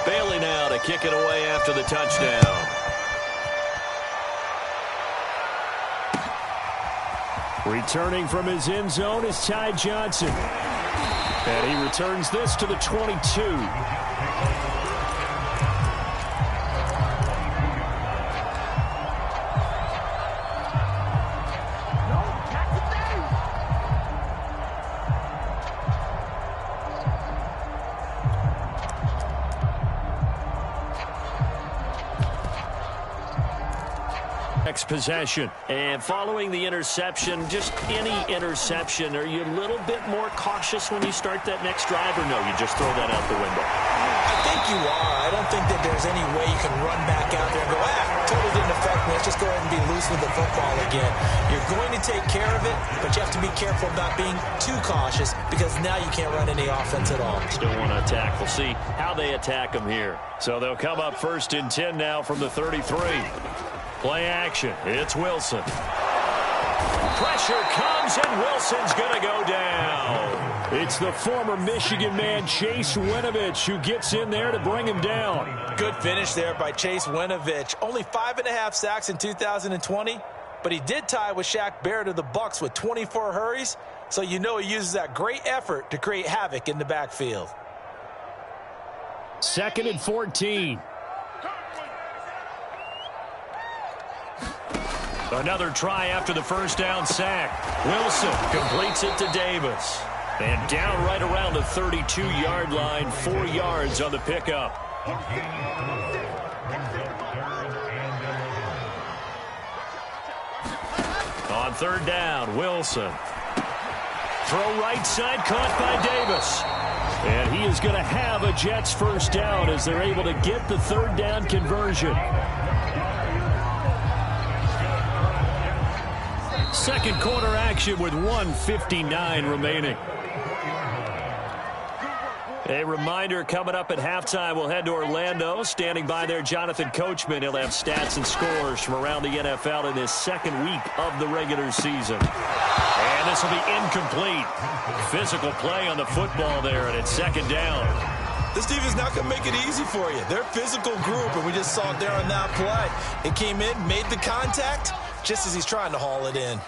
Bailey now to kick it away after the touchdown. Returning from his end zone is Ty Johnson. And he returns this to the 22. Next possession. And following the interception, just any interception, are you a little bit more cautious when you start that next drive, or no, you just throw that out the window? I think you are. I don't think that there's any way you can run back out there and go, totally didn't affect me. Let's just go ahead and be loose with the football again. You're going to take care of it, but you have to be careful about being too cautious because now you can't run any offense at all. Still want to attack. We'll see how they attack them here. So they'll come up 1st and 10 now from the 33. Play action. It's Wilson. Pressure comes, and Wilson's going to go down. It's the former Michigan man, Chase Winovich, who gets in there to bring him down. Good finish there by Chase Winovich. Only 5.5 sacks in 2020, but he did tie with Shaq Barrett of the Bucs with 24 hurries, so you know he uses that great effort to create havoc in the backfield. 2nd and 14. Another try after the first down sack. Wilson completes it to Davis. And down right around the 32-yard line, 4 yards on the pickup. On 3rd down, Wilson. Throw right side, caught by Davis. And he is going to have a Jets first down as they're able to get the 3rd down conversion. Second quarter action with 1:59 remaining. A reminder coming up at halftime. We'll head to Orlando. Standing by there, Jonathan Coachman. He'll have stats and scores from around the NFL in his 2nd week of the regular season. And this will be incomplete. Physical play on the football there, and it's 2nd down. This defense is not going to make it easy for you. They're a physical group, and we just saw it there on that play. It came in, made the contact, just as he's trying to haul it in.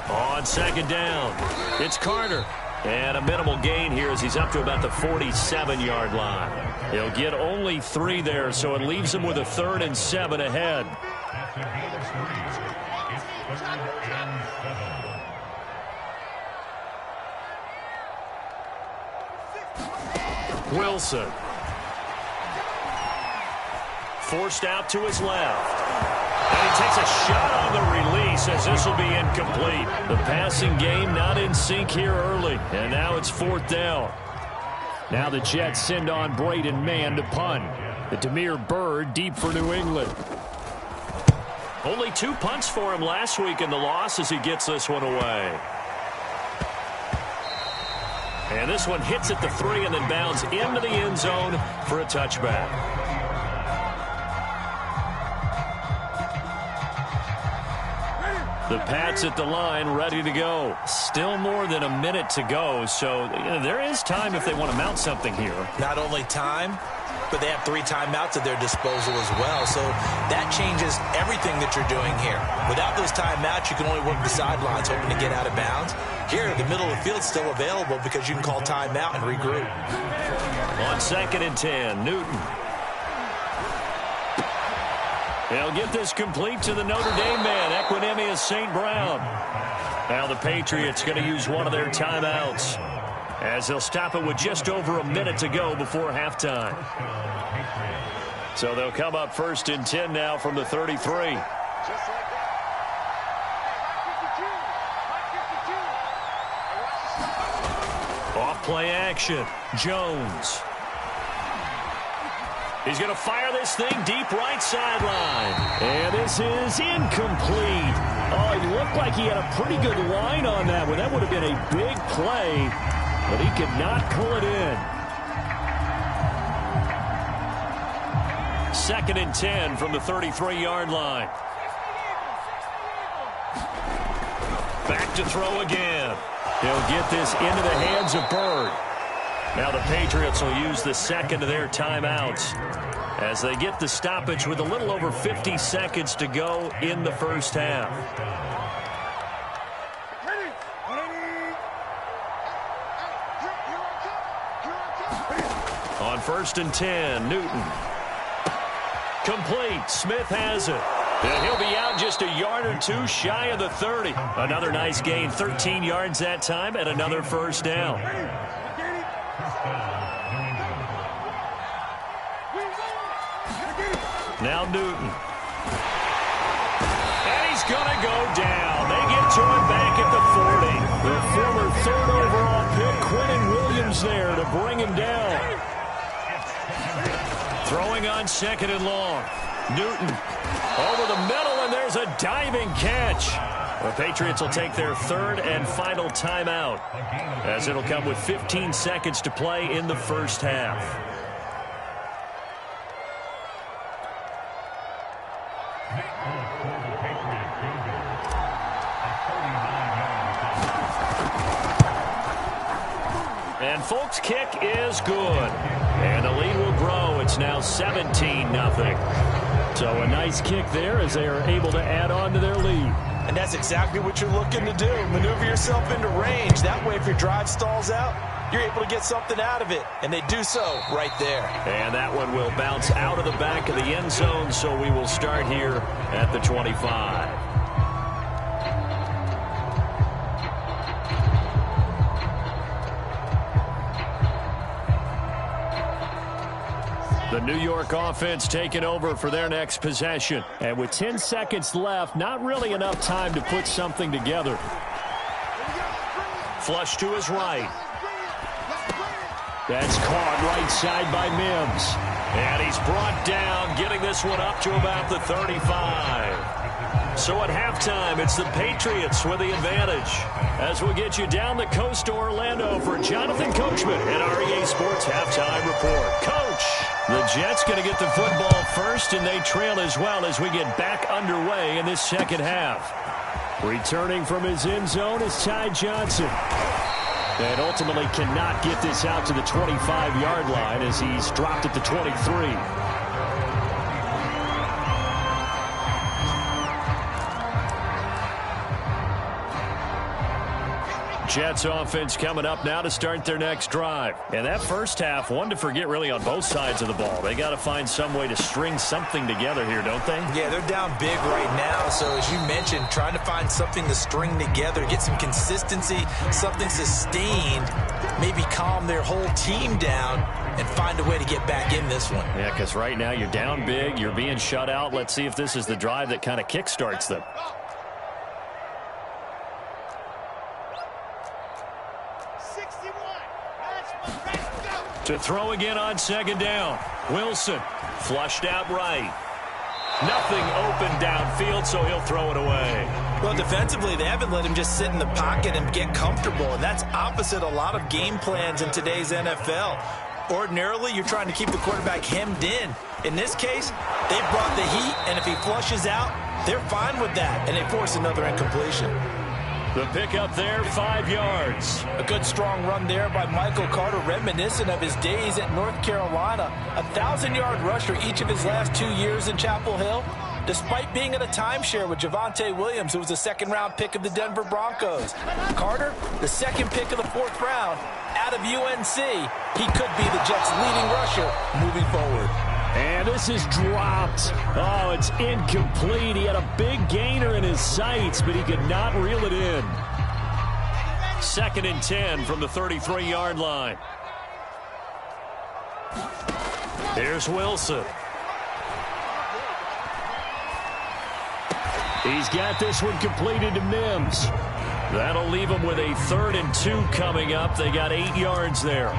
On 2nd down, it's Carter. And a minimal gain here as he's up to about the 47-yard line. He'll get only 3 there, so it leaves him with a 3rd and 7 ahead. Wilson. Forced out to his left. And he takes a shot on the release as this will be incomplete. The passing game not in sync here early. And now it's 4th down. Now the Jets send on Braden Mann to punt. The Demir Bird deep for New England. Only 2 punts for him last week in the loss as he gets this one away. And this one hits at the 3 and then bounds into the end zone for a touchback. The Pats at the line, ready to go. Still more than a minute to go, so there is time if they want to mount something here. Not only time, but they have 3 timeouts at their disposal as well, so that changes everything that you're doing here. Without those timeouts, you can only work the sidelines, hoping to get out of bounds. Here, the middle of the field is still available because you can call timeout and regroup. On 2nd and 10, Newton. They'll get this complete to the Notre Dame man, Equinemius St. Brown. Now the Patriots going to use one of their timeouts as they'll stop it with just over a minute to go before halftime. So they'll come up 1st and 10 now from the 33. Off play action, Jones. He's going to fire this thing deep right sideline. And this is incomplete. Oh, it looked like he had a pretty good line on that one. That would have been a big play, but he could not pull it in. 2nd and 10 from the 33-yard line. Back to throw again. He'll get this into the hands of Bird. Now the Patriots will use the second of their timeouts as they get the stoppage with a little over 50 seconds to go in the first half. On 1st and 10, Newton. Complete. Smith has it. And he'll be out just a yard or two shy of the 30. Another nice gain, 13 yards that time, and another first down. Now Newton. And he's going to go down. They get to him back at the 40. The former 3rd overall pick, Quentin Williams, there to bring him down. Throwing on 2nd and long. Newton over the middle, and there's a diving catch. The Patriots will take their 3rd and final timeout, as it'll come with 15 seconds to play in the first half. And Folk's kick is good. And the lead will grow. It's now 17-0. So a nice kick there as they are able to add on to their lead. And that's exactly what you're looking to do. Maneuver yourself into range. That way, if your drive stalls out, you're able to get something out of it. And they do so right there. And that one will bounce out of the back of the end zone. So we will start here at the 25. The New York offense taking over for their next possession. And with 10 seconds left, not really enough time to put something together. Flush to his right. That's caught right side by Mims. And he's brought down, getting this one up to about the 35. So at halftime, it's the Patriots with the advantage. As we get you down the coast to Orlando for Jonathan Coachman and REA Sports Halftime Report. Coach! The Jets going to get the football first, and they trail as well as we get back underway in this second half. Returning from his end zone is Ty Johnson. And ultimately cannot get this out to the 25-yard line as he's dropped at the 23. Jets offense coming up now to start their next drive. And that first half, one to forget really on both sides of the ball. They got to find some way to string something together here, don't they? Yeah, they're down big right now. So as you mentioned, trying to find something to string together, get some consistency, something sustained, maybe calm their whole team down and find a way to get back in this one. Yeah, because right now you're down big, you're being shut out. Let's see if this is the drive that kind of kickstarts them. To throw again on 2nd down. Wilson flushed out right. Nothing open downfield, so he'll throw it away. Well, defensively, they haven't let him just sit in the pocket and get comfortable, and that's opposite a lot of game plans in today's NFL. Ordinarily, you're trying to keep the quarterback hemmed in. In this case, they've brought the heat, and if he flushes out, they're fine with that, and they force another incompletion. The pickup there, 5 yards. A good strong run there by Michael Carter, reminiscent of his days at North Carolina. A 1,000-yard rusher each of his last 2 years in Chapel Hill, despite being in a timeshare with Javonte Williams, who was a second-round pick of the Denver Broncos. Carter, the second pick of the 4th round, out of UNC. He could be the Jets' leading rusher moving forward. And this is dropped. Oh, it's incomplete. He had a big gainer in his sights, but he could not reel it in. 2nd and 10 from the 33-yard line. Here's Wilson. He's got this one completed to Mims. That'll leave him with a 3rd and 2 coming up. They got 8 yards there.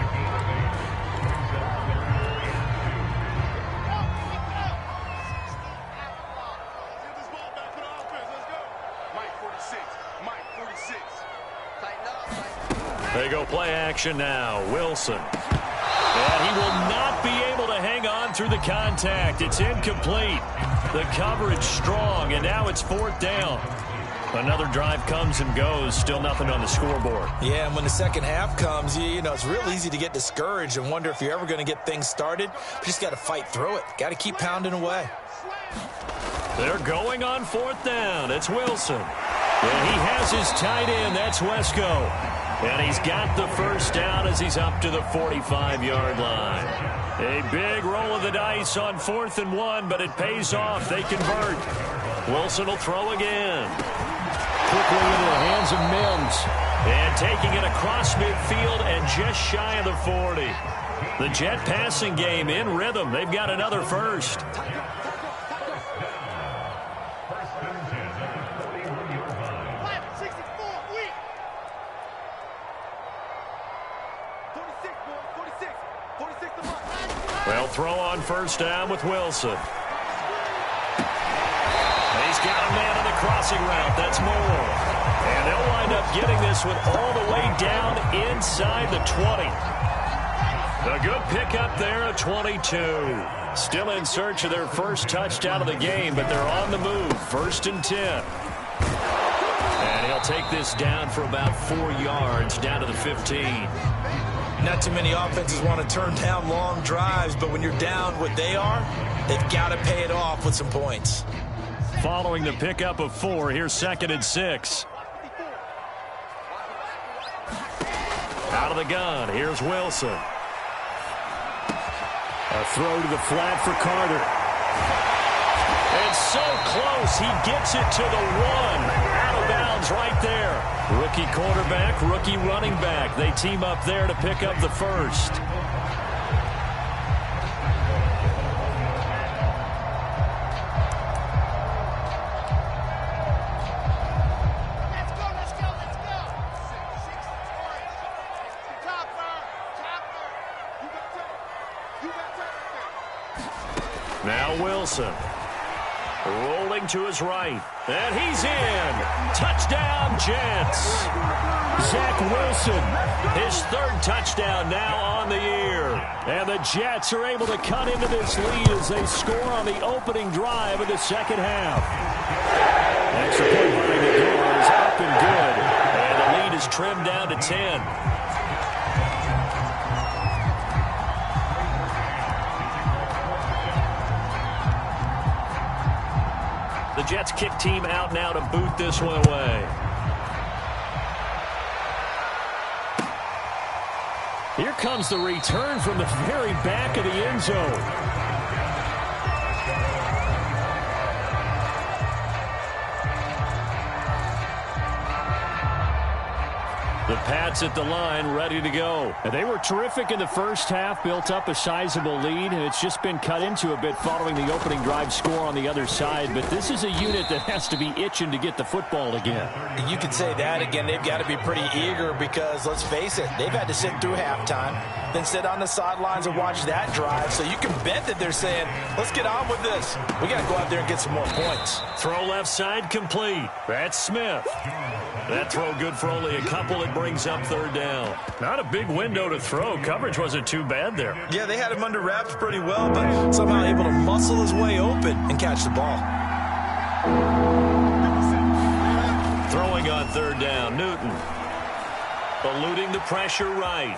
They go play action now. Wilson. And he will not be able to hang on through the contact. It's incomplete. The coverage strong, and now it's 4th down. Another drive comes and goes. Still nothing on the scoreboard. Yeah, and when the second half comes, you know, it's real easy to get discouraged and wonder if you're ever going to get things started. You just got to fight through it. Got to keep pounding away. They're going on 4th down. It's Wilson. And he has his tight end. That's Wesco. And he's got the first down as he's up to the 45-yard line. A big roll of the dice on 4th and 1, but it pays off. They convert. Wilson will throw again. Quickly into the hands of Mims. And taking it across midfield and just shy of the 40. The Jet passing game in rhythm. They've got another first. They'll throw on first down with Wilson. He's got a man on the crossing route. That's Moore. And they'll wind up getting this one all the way down inside the 20. A good pickup there at 22. Still in search of their first touchdown of the game, but they're on the move. 1st and 10. And he'll take this down for about 4 yards down to the 15. Not too many offenses want to turn down long drives, but when you're down what they are, they've got to pay it off with some points. Following the pickup of 4, here's 2nd and 6. Out of the gun, here's Wilson. A throw to the flat for Carter. It's so close, he gets it to the 1. Out of bounds right there. Rookie quarterback, rookie running back. They team up there to pick up the first. Now Wilson. Rolling to his right. And he's in. Touchdown, Jets. Zach Wilson, his 3rd touchdown now on the year. And the Jets are able to cut into this lead as they score on the opening drive of the second half. Extra point behind the goal is up and good. And the lead is trimmed down to 10. The Jets kick team out now to boot this one away. Here comes the return from the very back of the end zone. The Pats at the line, ready to go. And they were terrific in the first half, built up a sizable lead, and it's just been cut into a bit following the opening drive score on the other side. But this is a unit that has to be itching to get the football again. You could say that again. They've got to be pretty eager because, let's face it, they've had to sit through halftime, then sit on the sidelines and watch that drive. So you can bet that they're saying, let's get on with this. We got to go out there and get some more points. Throw left side complete. That's Smith. That throw good for only a couple. It brings up 3rd down. Not a big window to throw. Coverage wasn't too bad there. Yeah, they had him under wraps pretty well, but somehow able to muscle his way open and catch the ball. Throwing on 3rd down, Newton. Eluding the pressure right.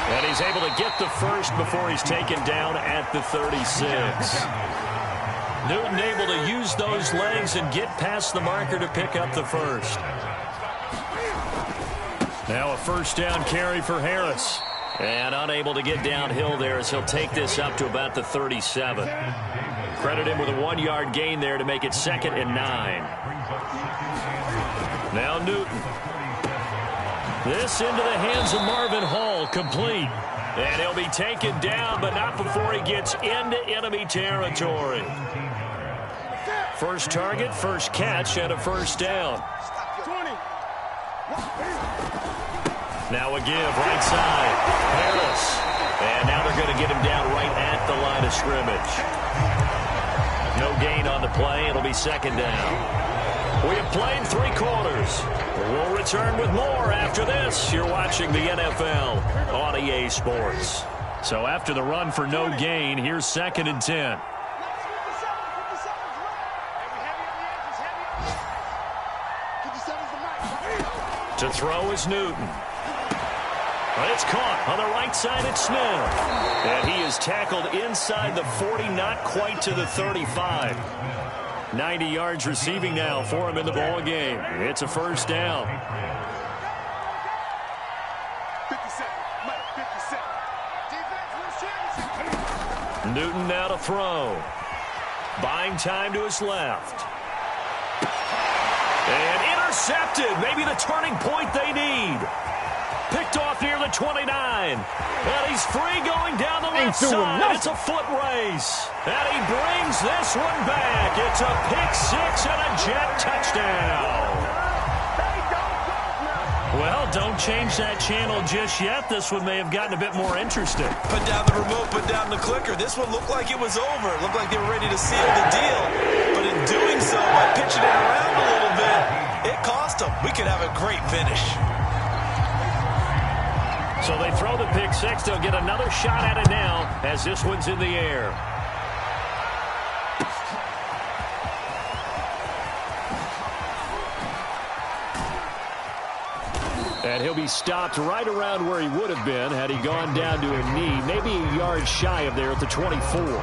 And he's able to get the first before he's taken down at the 36. Newton able to use those legs and get past the marker to pick up the first. Now a first down carry for Harris. And unable to get downhill there as he'll take this up to about the 37. Credit him with a 1-yard gain there to make it 2nd and 9. Now Newton. This into the hands of Marvin Hall, complete. And he'll be taken down, but not before he gets into enemy territory. First target, first catch, and a first down. Now a give, right side. Harris. And now they're going to get him down right at the line of scrimmage. No gain on the play. It'll be 2nd down. We have played 3 quarters. We'll return with more after this. You're watching the NFL on EA Sports. So after the run for no gain, here's 2nd and 10. To throw is Newton. But it's caught on the right side. It's Smith. And he is tackled inside the 40, not quite to the 35. 90 yards receiving now for him in the ball game. It's a first down. 57. Newton now to throw. Buying time to his left. And intercepted. Maybe the turning point they need. Picked off near the 29. And he's free going down the left side. It's a foot race. And he brings this one back. It's a pick six and a jet touchdown. Well, don't change that channel just yet. This one may have gotten a bit more interesting. Put down the remote, put down the clicker. This one looked like it was over. It looked like they were ready to seal the deal. But in doing so, by pitching it around a little bit, it cost them. We could have a great finish. So they throw the pick six. They'll get another shot at it now as this one's in the air. And he'll be stopped right around where he would have been had he gone down to a knee, maybe a yard shy of there at the 24.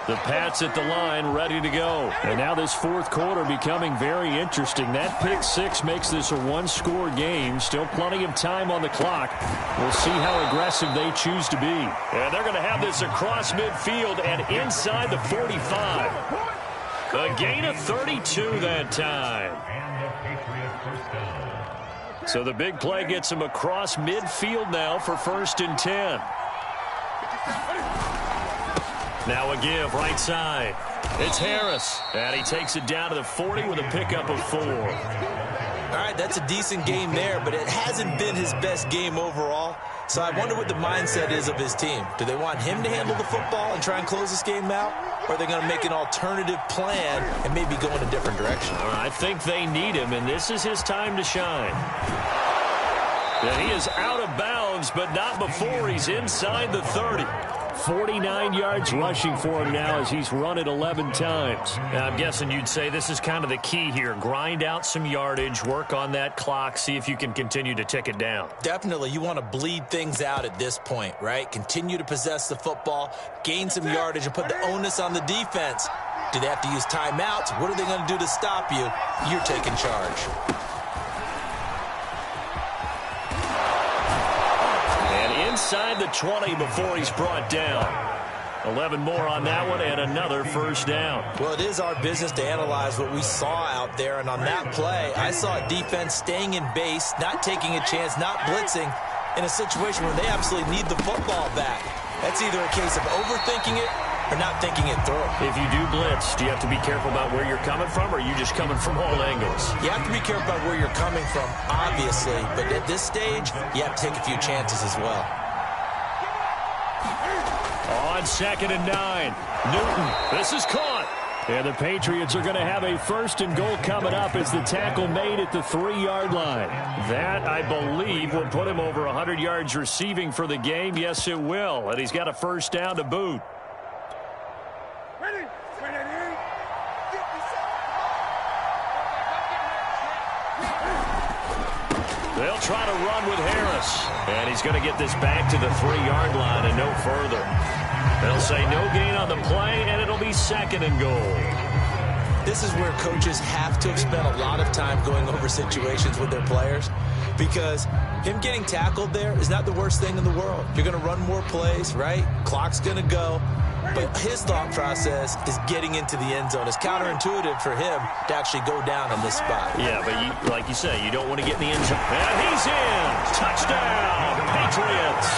The Pats at the line, ready to go. And now this fourth quarter becoming very interesting. That pick six makes this a one-score game. Still plenty of time on the clock. We'll see how aggressive they choose to be. And they're going to have this across midfield and inside the 45. A gain of 32 that time. So the big play gets him across midfield now for 1st and 10. Now a give, right side. It's Harris. And he takes it down to the 40 with a pickup of 4. All right, that's a decent game there, but it hasn't been his best game overall. So I wonder what the mindset is of his team. Do they want him to handle the football and try and close this game out? Or are they going to make an alternative plan and maybe go in a different direction? I think they need him, and this is his time to shine. And he is out of bounds, but not before he's inside the 30. 49 yards rushing for him now as he's run it 11 times. Now, I'm guessing you'd say this is kind of the key here. Grind out some yardage, work on that clock, see if you can continue to tick it down. Definitely. You want to bleed things out at this point, right? Continue to possess the football, gain some yardage, and put the onus on the defense. Do they have to use timeouts? What are they going to do to stop you? You're taking charge. Inside the 20 before he's brought down. 11 more on that one and another first down. Well, it is our business to analyze what we saw out there, and on that play, I saw a defense staying in base, not taking a chance, not blitzing, in a situation where they absolutely need the football back. That's either a case of overthinking it or not thinking it through. If you do blitz, do you have to be careful about where you're coming from, or are you just coming from all angles? You have to be careful about where you're coming from, obviously, but at this stage, you have to take a few chances as well. On 2nd and 9, Newton, this is caught. And the Patriots are going to have a 1st and goal coming up as the tackle made at the 3-yard line. That, I believe, will put him over 100 yards receiving for the game. Yes, it will. And he's got a first down to boot. They'll try to run with Harris. And he's going to get this back to the 3-yard line and no further. They'll say no gain on the play, and it'll be 2nd and goal. This is where coaches have to have spent a lot of time going over situations with their players, because him getting tackled there is not the worst thing in the world. You're going to run more plays, right? Clock's going to go. But his thought process is getting into the end zone. It's counterintuitive for him to actually go down on this spot. Yeah, but like you say, you don't want to get in the end zone. And he's in. Touchdown, Patriots.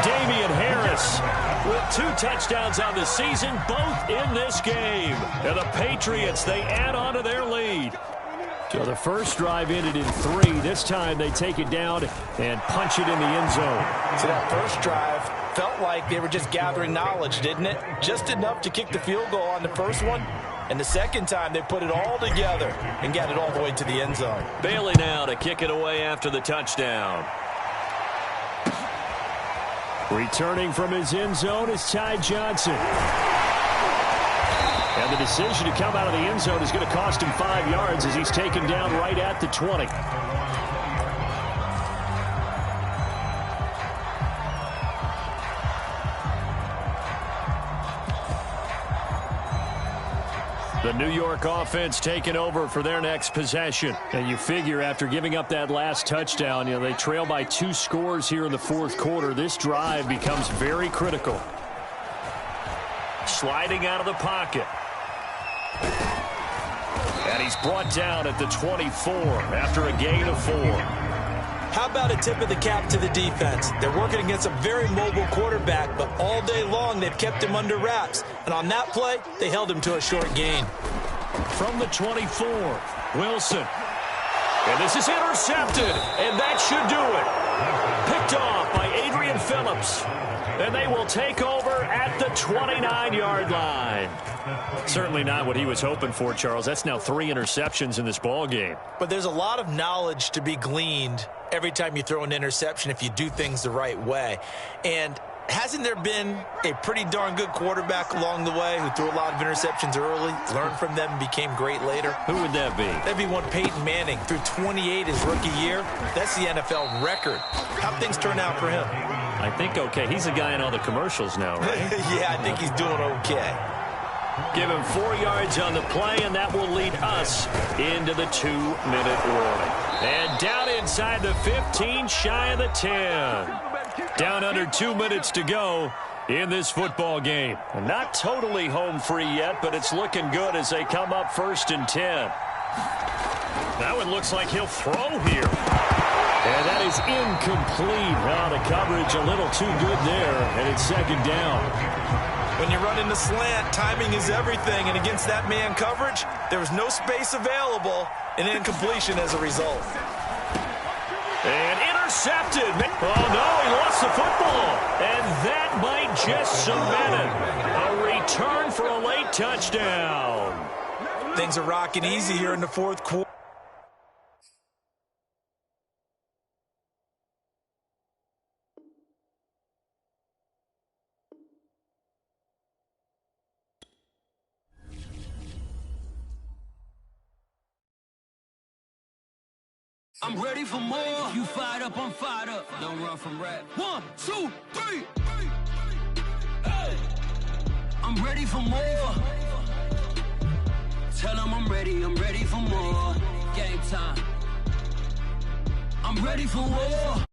Damian Harris with 2 touchdowns on the season, both in this game. And the Patriots, they add on to their lead. So the first drive ended in 3. This time they take it down and punch it in the end zone. So that first drive felt like they were just gathering knowledge, didn't it? Just enough to kick the field goal on the first one. And the second time, they put it all together and got it all the way to the end zone. Bailey now to kick it away after the touchdown. Returning from his end zone is Ty Johnson. And the decision to come out of the end zone is going to cost him 5 yards as he's taken down right at the 20. The New York offense taking over for their next possession. And you figure after giving up that last touchdown, they trail by 2 scores here in the fourth quarter. This drive becomes very critical. Sliding out of the pocket. And he's brought down at the 24 after a gain of 4. How about a tip of the cap to the defense? They're working against a very mobile quarterback, but all day long they've kept him under wraps. And on that play, they held him to a short gain. From the 24, Wilson. And this is intercepted, and that should do it. Picked off by Adrian Phillips. And they will take over at the 29-yard line. Certainly not what he was hoping for, Charles. That's now 3 interceptions in this ball game. But there's a lot of knowledge to be gleaned every time you throw an interception if you do things the right way. And hasn't there been a pretty darn good quarterback along the way who threw a lot of interceptions early, learned from them, and became great later? Who would that be? That'd be one Peyton Manning. Threw 28 his rookie year. That's the NFL record. How'd things turn out for him? I think okay. He's the guy in all the commercials now, right? Yeah, I think he's doing okay. Give him 4 yards on the play, and that will lead us into the 2-minute warning. And down inside the 15, shy of the 10. Down under 2 minutes to go in this football game. Not totally home free yet, but it's looking good as they come up 1st and 10. Now it looks like he'll throw here. And that is incomplete. Now the coverage a little too good there, and it's 2nd down. When you're running the slant, timing is everything, and against that man coverage, there was no space available, and incompletion as a result. And intercepted. Oh, no, he lost the football. And that might just cement it. A return for a late touchdown. Things are rocking easy here in the fourth quarter. I'm ready for more. You fired up, I'm fired up. Don't run from rap. 1, 2, 3. Hey. I'm ready for more. Tell them I'm ready for more. Game time. I'm ready for war.